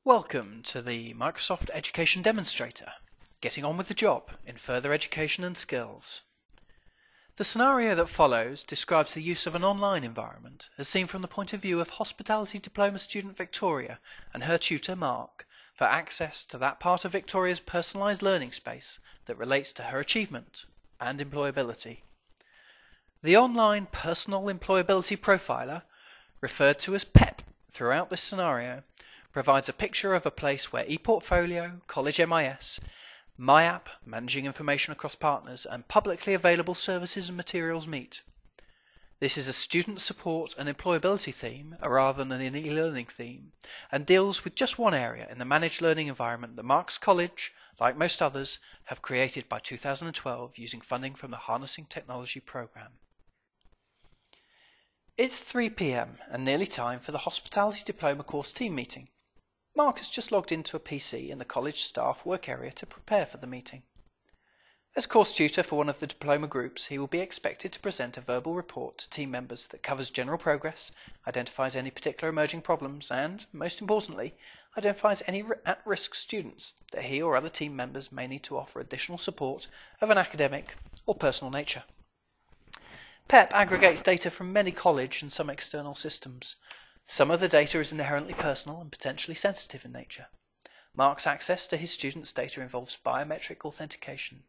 Welcome to the Microsoft Education Demonstrator, getting on with the job in further education and skills. The scenario that follows describes the use of an online environment as seen from the point of view of Hospitality Diploma student Victoria and her tutor Mark for access to that part of Victoria's personalised learning space that relates to her achievement and employability. The online personal employability profiler, referred to as PEP throughout this scenario, provides a picture of a place where ePortfolio, College MIS, MyApp, managing information across partners, and publicly available services and materials meet. This is a student support and employability theme rather than an e-learning theme, and deals with just one area in the managed learning environment that Marks College, like most others, have created by 2012 using funding from the Harnessing Technology programme. It's 3 p.m. and nearly time for the Hospitality Diploma course team meeting. Mark has just logged into a PC in the college staff work area to prepare for the meeting. As course tutor for one of the diploma groups, he will be expected to present a verbal report to team members that covers general progress, identifies any particular emerging problems, and, most importantly, identifies any at-risk students that he or other team members may need to offer additional support of an academic or personal nature. PEP aggregates data from many college and some external systems. Some of the data is inherently personal and potentially sensitive in nature. Mark's access to his students' data involves biometric authentication,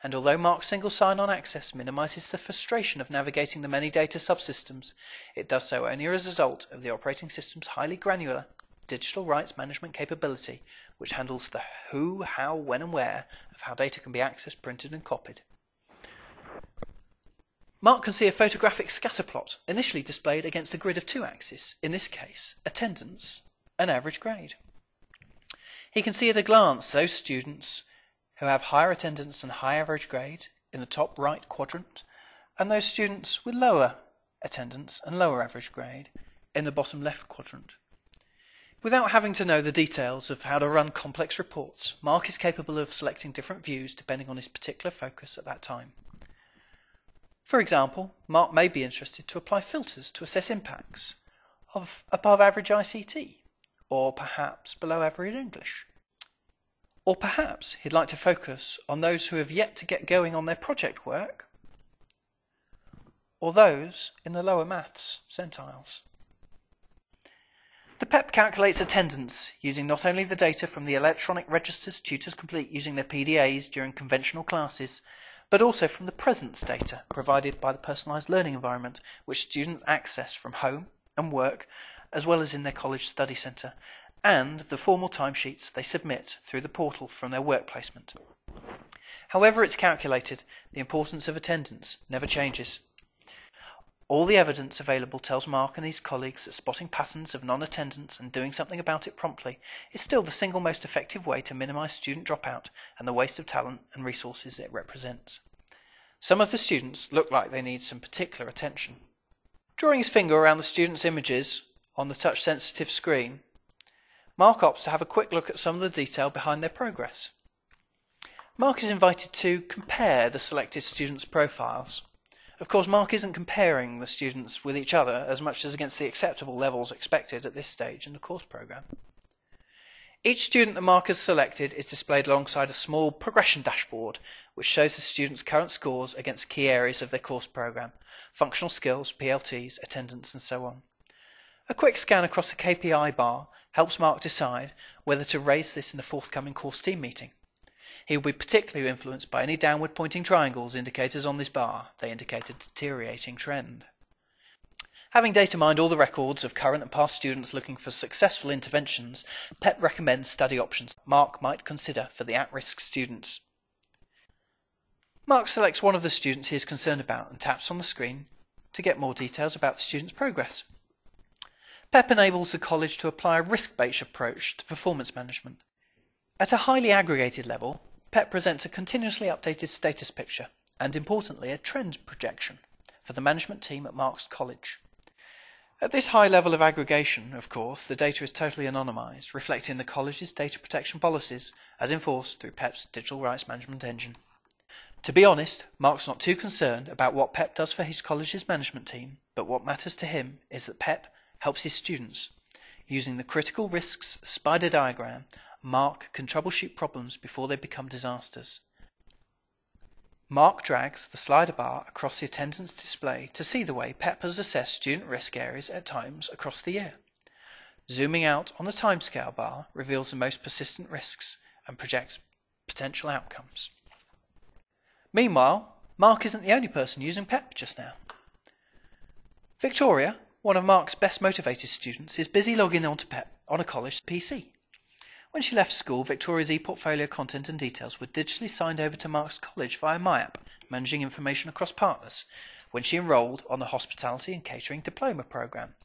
and although Mark's single sign-on access minimizes the frustration of navigating the many data subsystems, it does so only as a result of the operating system's highly granular digital rights management capability, which handles the who, how, when and where of how data can be accessed, printed and copied. Mark can see a photographic scatter plot initially displayed against a grid of two axes, in this case, attendance and average grade. He can see at a glance those students who have higher attendance and high average grade in the top right quadrant, and those students with lower attendance and lower average grade in the bottom left quadrant. Without having to know the details of how to run complex reports, Mark is capable of selecting different views depending on his particular focus at that time. For example, Mark may be interested to apply filters to assess impacts of above average ICT, or perhaps below average English. Or perhaps he'd like to focus on those who have yet to get going on their project work, or those in the lower maths centiles. The PEP calculates attendance using not only the data from the electronic registers tutors complete using their PDAs during conventional classes, but also from the presence data provided by the personalised learning environment which students access from home and work, as well as in their college study centre, and the formal timesheets they submit through the portal from their work placement. However it's calculated, the importance of attendance never changes. All the evidence available tells Mark and his colleagues that spotting patterns of non-attendance and doing something about it promptly is still the single most effective way to minimise student dropout and the waste of talent and resources it represents. Some of the students look like they need some particular attention. Drawing his finger around the students' images on the touch-sensitive screen, Mark opts to have a quick look at some of the detail behind their progress. Mark is invited to compare the selected students' profiles. Of course, Mark isn't comparing the students with each other as much as against the acceptable levels expected at this stage in the course programme. Each student that Mark has selected is displayed alongside a small progression dashboard which shows the students' current scores against key areas of their course programme, functional skills, PLTs, attendance and so on. A quick scan across the KPI bar helps Mark decide whether to raise this in the forthcoming course team meeting. He will be particularly influenced by any downward pointing triangles indicators on this bar. They indicate a deteriorating trend. Having data mined all the records of current and past students looking for successful interventions, PEP recommends study options Mark might consider for the at-risk students. Mark selects one of the students he is concerned about and taps on the screen to get more details about the student's progress. PEP enables the college to apply a risk-based approach to performance management. At a highly aggregated level, PEP presents a continuously updated status picture and, importantly, a trend projection for the management team at Marks College. At this high level of aggregation, of course, the data is totally anonymised, reflecting the college's data protection policies as enforced through PEP's digital rights management engine. To be honest, Mark's not too concerned about what PEP does for his college's management team, but what matters to him is that PEP helps his students. Using the critical risks spider diagram, Mark can troubleshoot problems before they become disasters. Mark drags the slider bar across the attendance display to see the way PEP has assessed student risk areas at times across the year. Zooming out on the timescale bar reveals the most persistent risks and projects potential outcomes. Meanwhile, Mark isn't the only person using PEP just now. Victoria, one of Mark's best motivated students, is busy logging onto PEP on a college PC. When she left school, Victoria's ePortfolio content and details were digitally signed over to Mark's college via MyApp, managing information across partners, when she enrolled on the Hospitality and Catering Diploma Programme.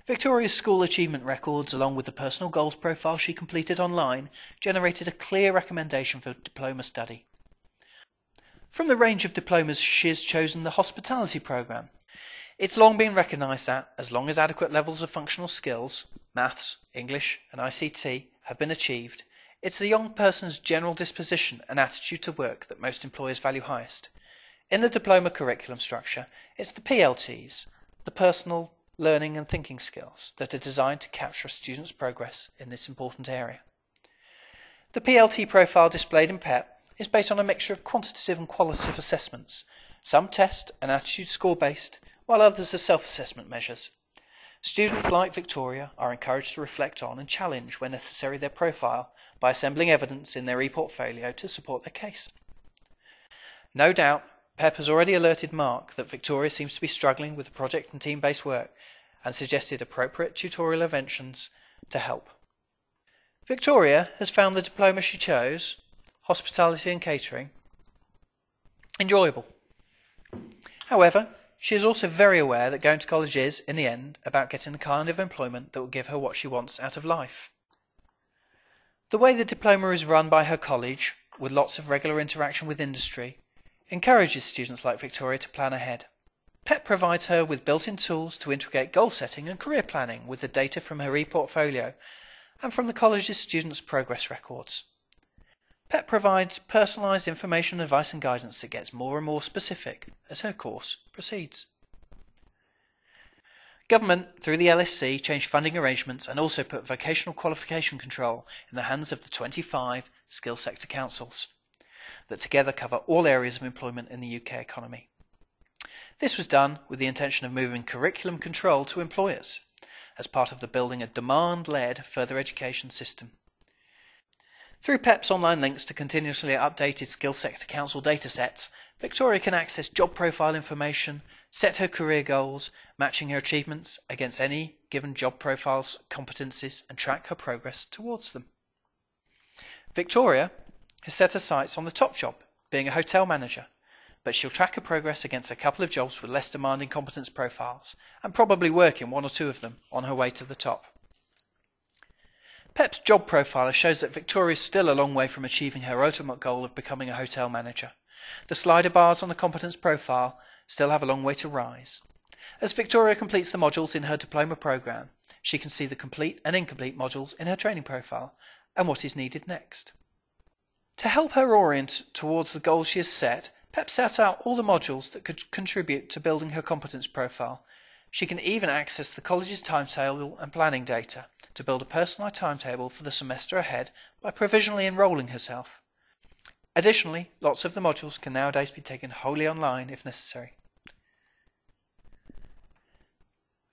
Victoria's school achievement records, along with the personal goals profile she completed online, generated a clear recommendation for diploma study. From the range of diplomas, she has chosen the Hospitality Programme. It's long been recognised that, as long as adequate levels of functional skills, maths, English and ICT, have been achieved, it's the young person's general disposition and attitude to work that most employers value highest. In the diploma curriculum structure, it's the PLTs, the personal learning and thinking skills, that are designed to capture a student's progress in this important area. The PLT profile displayed in PEP is based on a mixture of quantitative and qualitative assessments, some test and attitude score based, while others are self-assessment measures. Students like Victoria are encouraged to reflect on and challenge when necessary their profile by assembling evidence in their ePortfolio to support their case. No doubt, PEP has already alerted Mark that Victoria seems to be struggling with the project and team-based work and suggested appropriate tutorial interventions to help. Victoria has found the diploma she chose, Hospitality and Catering, enjoyable. However, she is also very aware that going to college is, in the end, about getting the kind of employment that will give her what she wants out of life. The way the diploma is run by her college, with lots of regular interaction with industry, encourages students like Victoria to plan ahead. PEP provides her with built-in tools to integrate goal setting and career planning with the data from her ePortfolio and from the college's students' progress records. PEP provides personalised information, advice and guidance that gets more and more specific as her course proceeds. Government, through the LSC, changed funding arrangements and also put vocational qualification control in the hands of the 25 skill sector councils that together cover all areas of employment in the UK economy. This was done with the intention of moving curriculum control to employers as part of the building a demand-led further education system. Through PEP's online links to continuously updated skill sector council datasets, Victoria can access job profile information, set her career goals, matching her achievements against any given job profile's competencies and track her progress towards them. Victoria has set her sights on the top job, being a hotel manager, but she'll track her progress against a couple of jobs with less demanding competence profiles and probably work in one or two of them on her way to the top. PEP's job profiler shows that Victoria is still a long way from achieving her ultimate goal of becoming a hotel manager. The slider bars on the competence profile still have a long way to rise. As Victoria completes the modules in her diploma programme, she can see the complete and incomplete modules in her training profile and what is needed next. To help her orient towards the goals she has set, PEP set out all the modules that could contribute to building her competence profile. She can even access the college's timetable and planning data to build a personalised timetable for the semester ahead by provisionally enrolling herself. Additionally, lots of the modules can nowadays be taken wholly online if necessary.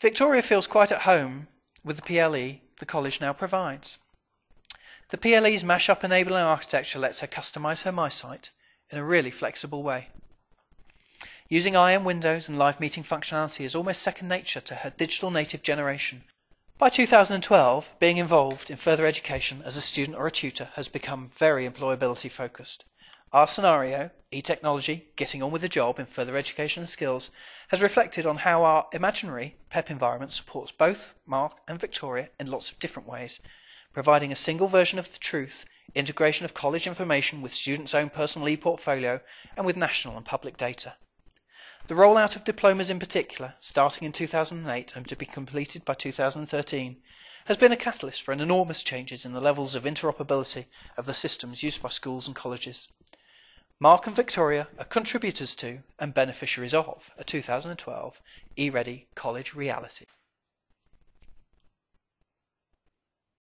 Victoria feels quite at home with the PLE the college now provides. The PLE's mashup enabling architecture lets her customise her MySite in a really flexible way. Using IM Windows and live meeting functionality is almost second nature to her digital native generation. By 2012, being involved in further education as a student or a tutor has become very employability focused. Our scenario, e-technology, getting on with the job in further education and skills, has reflected on how our imaginary PEP environment supports both Mark and Victoria in lots of different ways, providing a single version of the truth, integration of college information with students' own personal e-portfolio and with national and public data. The rollout of diplomas in particular, starting in 2008 and to be completed by 2013, has been a catalyst for enormous changes in the levels of interoperability of the systems used by schools and colleges. Mark and Victoria are contributors to and beneficiaries of a 2012 eReady College reality.